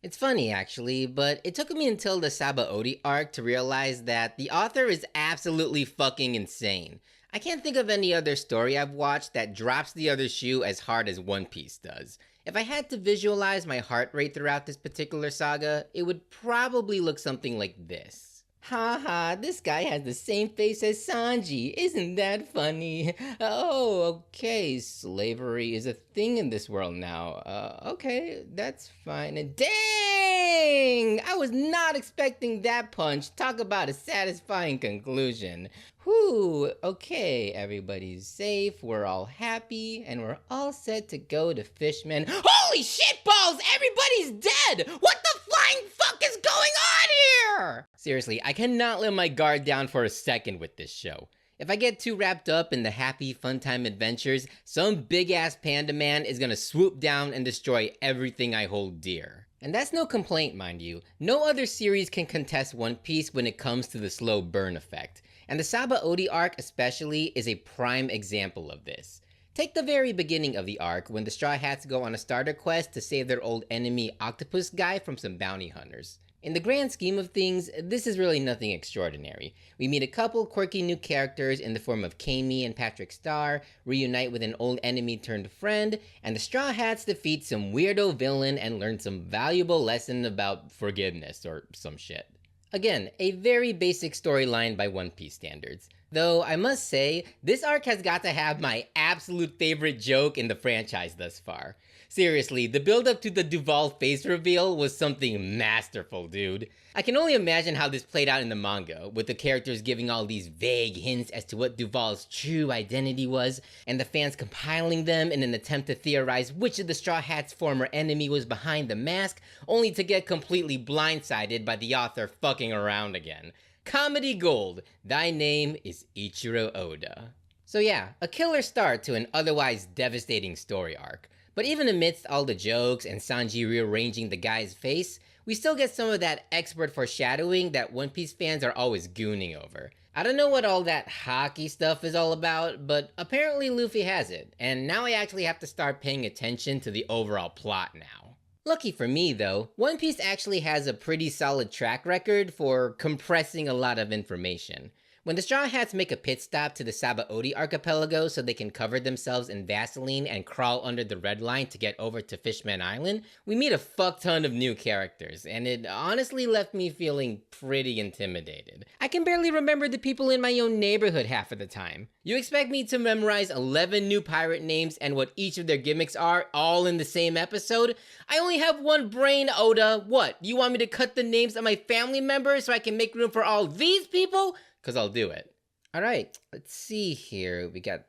It's funny actually, but it took me until the Sabaody arc to realize that the author is absolutely fucking insane. I can't think of any other story I've watched that drops the other shoe as hard as One Piece does. If I had to visualize my heart rate throughout this particular saga, it would probably look something like this. Haha, this guy has the same face as Sanji, isn't that funny? Oh, okay, slavery is a thing in this world now. Okay, that's fine. And dang! I was not expecting that punch. Talk about a satisfying conclusion. Whew, okay, everybody's safe, we're all happy, and we're all set to go to Fishman. Holy shitballs! Everybody's dead! What the flying fuck is going on here? Seriously, I cannot let my guard down for a second with this show. If I get too wrapped up in the happy fun time adventures, some big ass panda man is gonna swoop down and destroy everything I hold dear. And that's no complaint, mind you. No other series can contest One Piece when it comes to the slow burn effect. And the Sabaody arc especially is a prime example of this. Take the very beginning of the arc when the Straw Hats go on a starter quest to save their old enemy Octopus Guy from some bounty hunters. In the grand scheme of things, this is really nothing extraordinary. We meet a couple quirky new characters in the form of Kami and Patrick Star, reunite with an old enemy turned friend, and the Straw Hats defeat some weirdo villain and learn some valuable lesson about forgiveness or some shit. Again, a very basic storyline by One Piece standards. Though I must say, this arc has got to have my absolute favorite joke in the franchise thus far. Seriously, the build up to the Duval face reveal was something masterful, dude. I can only imagine how this played out in the manga, with the characters giving all these vague hints as to what Duval's true identity was, and the fans compiling them in an attempt to theorize which of the Straw Hats' former enemy was behind the mask, only to get completely blindsided by the author fucking around again. Comedy gold, thy name is Ichiro Oda. So yeah, a killer start to an otherwise devastating story arc. But even amidst all the jokes and Sanji rearranging the guy's face, we still get some of that expert foreshadowing that One Piece fans are always gooning over. I don't know what all that hockey stuff is all about, but apparently Luffy has it, and now I actually have to start paying attention to the overall plot now. Lucky for me though, One Piece actually has a pretty solid track record for compressing a lot of information. When the Straw Hats make a pit stop to the Sabaody archipelago so they can cover themselves in Vaseline and crawl under the red line to get over to Fishman Island, we meet a fuck ton of new characters, and it honestly left me feeling pretty intimidated. I can barely remember the people in my own neighborhood half of the time. You expect me to memorize 11 new pirate names and what each of their gimmicks are all in the same episode? I only have one brain, Oda. What, you want me to cut the names of my family members so I can make room for all these people? Cause I'll do it. Alright, let's see here. We got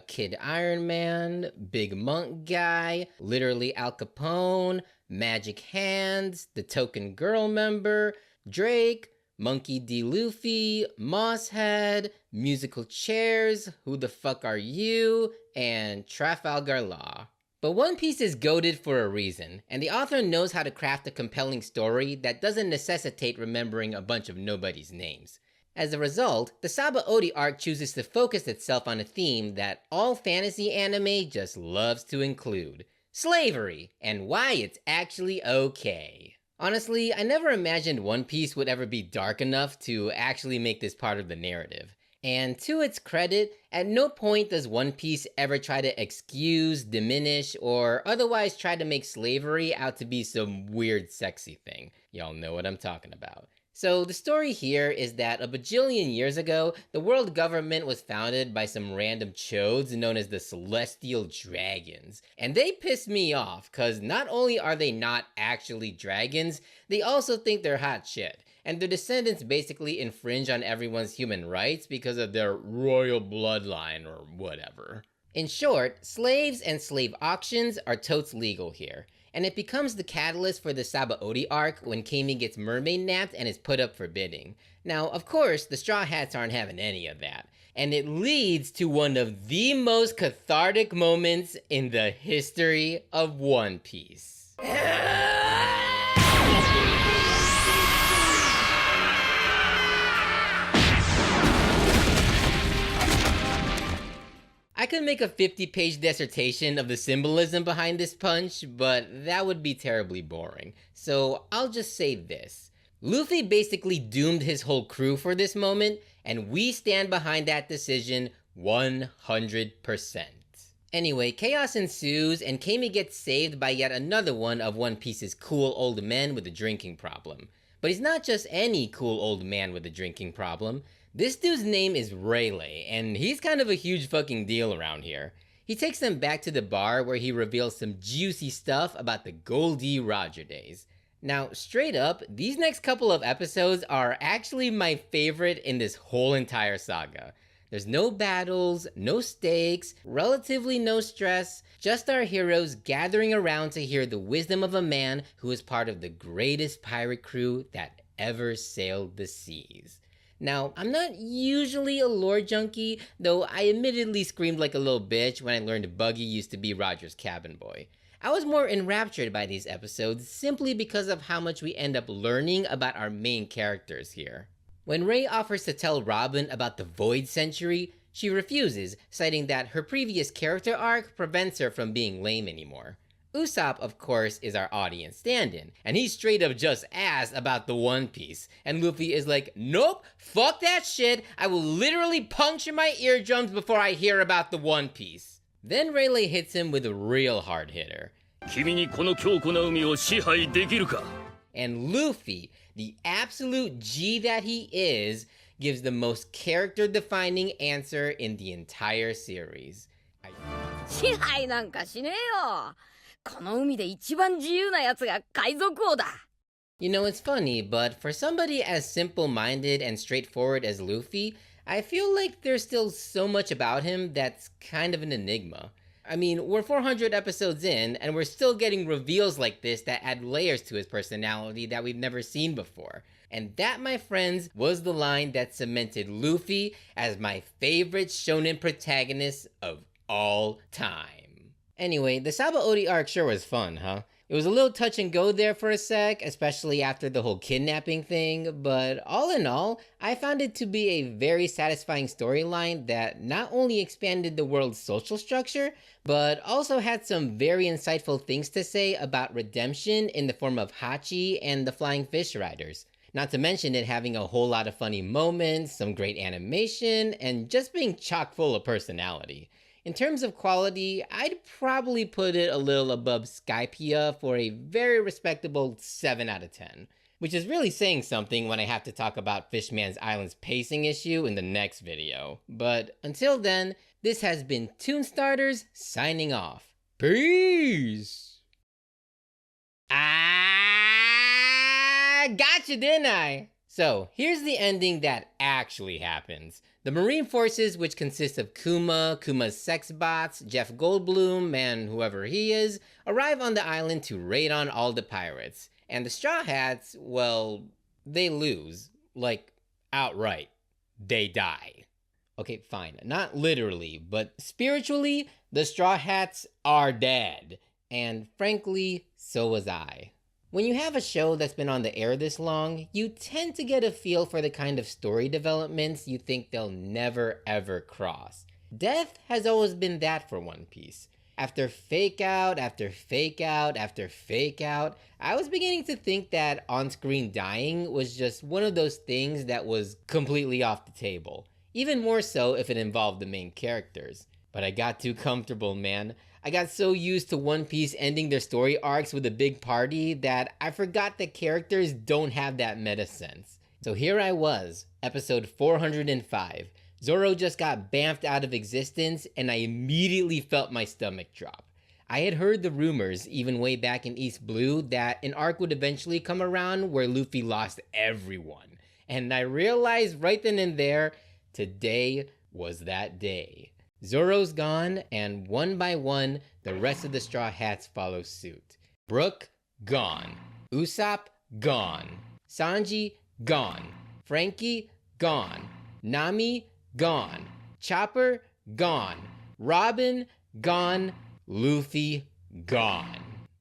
Kid Iron Man, Big Monk Guy, literally Al Capone, Magic Hands, the Token Girl member, Drake, Monkey D. Luffy, Mosshead, Musical Chairs, Who the Fuck Are You, and Trafalgar Law. But One Piece is goated for a reason, and the author knows how to craft a compelling story that doesn't necessitate remembering a bunch of nobody's names. As a result, the Sabaody arc chooses to focus itself on a theme that all fantasy anime just loves to include: slavery, and why it's actually okay. Honestly, I never imagined One Piece would ever be dark enough to actually make this part of the narrative. And to its credit, at no point does One Piece ever try to excuse, diminish, or otherwise try to make slavery out to be some weird sexy thing. Y'all know what I'm talking about. So the story here is that a bajillion years ago, the world government was founded by some random chodes known as the Celestial Dragons. And they piss me off, cause not only are they not actually dragons, they also think they're hot shit. And their descendants basically infringe on everyone's human rights because of their royal bloodline or whatever. In short, slaves and slave auctions are totes legal here. And it becomes the catalyst for the Sabaody arc when Kami gets mermaid napped and is put up for bidding. Now, of course, the Straw Hats aren't having any of that. And it leads to one of the most cathartic moments in the history of One Piece. I could could make a 50-page dissertation of the symbolism behind this punch, but that would be terribly boring. So I'll just say this. Luffy basically doomed his whole crew for this moment, and we stand behind that decision 100%. Anyway, chaos ensues, and Kami gets saved by yet another one of One Piece's cool old men with a drinking problem. But he's not just any cool old man with a drinking problem. This dude's name is Rayleigh, and he's kind of a huge fucking deal around here. He takes them back to the bar where he reveals some juicy stuff about the Goldie Roger days. Now, straight up, these next couple of episodes are actually my favorite in this whole entire saga. There's no battles, no stakes, relatively no stress, just our heroes gathering around to hear the wisdom of a man who is part of the greatest pirate crew that ever sailed the seas. Now, I'm not usually a lore junkie, though I admittedly screamed like a little bitch when I learned Buggy used to be Roger's cabin boy. I was more enraptured by these episodes simply because of how much we end up learning about our main characters here. When Ray offers to tell Robin about the Void Century, she refuses, citing that her previous character arc prevents her from being lame anymore. Usopp, of course, is our audience stand-in, and he's straight up just asked about the One Piece, and Luffy is like, nope, fuck that shit, I will literally puncture my eardrums before I hear about the One Piece. Then Rayleigh hits him with a real hard hitter. And Luffy, the absolute G that he is, gives the most character-defining answer in the entire series. You know, it's funny, but for somebody as simple-minded and straightforward as Luffy, I feel like there's still so much about him that's kind of an enigma. I mean, we're 400 episodes in, and we're still getting reveals like this that add layers to his personality that we've never seen before. And that, my friends, was the line that cemented Luffy as my favorite shonen protagonist of all time. Anyway, the Sabaody arc sure was fun, huh? It was a little touch and go there for a sec, especially after the whole kidnapping thing, but all in all, I found it to be a very satisfying storyline that not only expanded the world's social structure, but also had some very insightful things to say about redemption in the form of Hachi and the Flying Fish Riders. Not to mention it having a whole lot of funny moments, some great animation, and just being chock full of personality. In terms of quality, I'd probably put it a little above Skypiea for a very respectable 7 out of 10. Which is really saying something when I have to talk about Fishman's Island's pacing issue in the next video. But until then, this has been Toon Starters signing off. Peace! I gotcha, didn't I? So, here's the ending that actually happens. The Marine Forces, which consist of Kuma's sex bots, Jeff Goldblum, and whoever he is, arrive on the island to raid on all the pirates. And the Straw Hats, well, they lose. Like, outright. They die. Okay, fine. Not literally, but spiritually, the Straw Hats are dead. And frankly, so was I. When you have a show that's been on the air this long, you tend to get a feel for the kind of story developments you think they'll never ever cross. Death has always been that for One Piece. After fake out, after fake out, after fake out, I was beginning to think that on-screen dying was just one of those things that was completely off the table. Even more so if it involved the main characters. But I got too comfortable, man. I got so used to One Piece ending their story arcs with a big party that I forgot that characters don't have that meta sense. So here I was, episode 405. Zoro just got bamfed out of existence and I immediately felt my stomach drop. I had heard the rumors, even way back in East Blue, that an arc would eventually come around where Luffy lost everyone. And I realized right then and there, today was that day. Zoro's gone, and one by one, the rest of the Straw Hats follow suit. Brook, gone. Usopp, gone. Sanji, gone. Frankie, gone. Nami, gone. Chopper, gone. Robin, gone. Luffy, gone.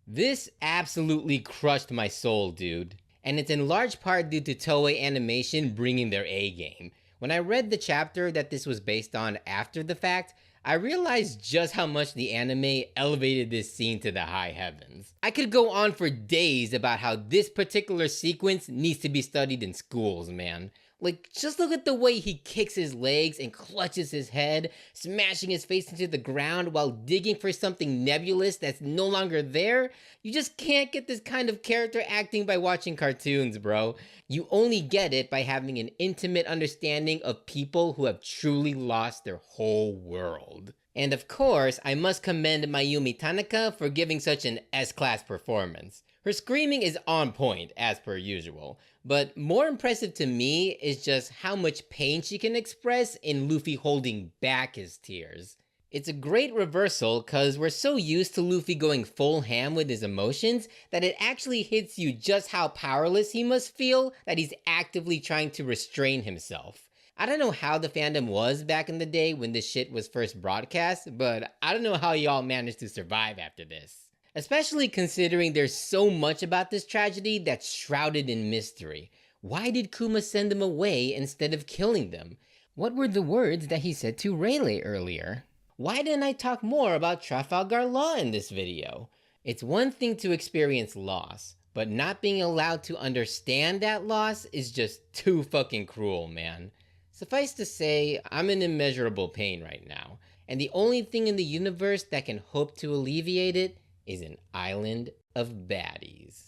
This absolutely crushed my soul, dude. And it's in large part due to Toei Animation bringing their A game. When I read the chapter that this was based on after the fact, I realized just how much the anime elevated this scene to the high heavens. I could go on for days about how this particular sequence needs to be studied in schools, man. Like, just look at the way he kicks his legs and clutches his head, smashing his face into the ground while digging for something nebulous that's no longer there. You just can't get this kind of character acting by watching cartoons, bro. You only get it by having an intimate understanding of people who have truly lost their whole world. And of course, I must commend Mayumi Tanaka for giving such an S-class performance. Her screaming is on point, as per usual, but more impressive to me is just how much pain she can express in Luffy holding back his tears. It's a great reversal cause we're so used to Luffy going full ham with his emotions that it actually hits you just how powerless he must feel that he's actively trying to restrain himself. I don't know how the fandom was back in the day when this shit was first broadcast, but I don't know how y'all managed to survive after this. Especially considering there's so much about this tragedy that's shrouded in mystery. Why did Kuma send them away instead of killing them? What were the words that he said to Rayleigh earlier? Why didn't I talk more about Trafalgar Law in this video? It's one thing to experience loss, but not being allowed to understand that loss is just too fucking cruel, man. Suffice to say, I'm in immeasurable pain right now, and the only thing in the universe that can hope to alleviate it is an island of baddies.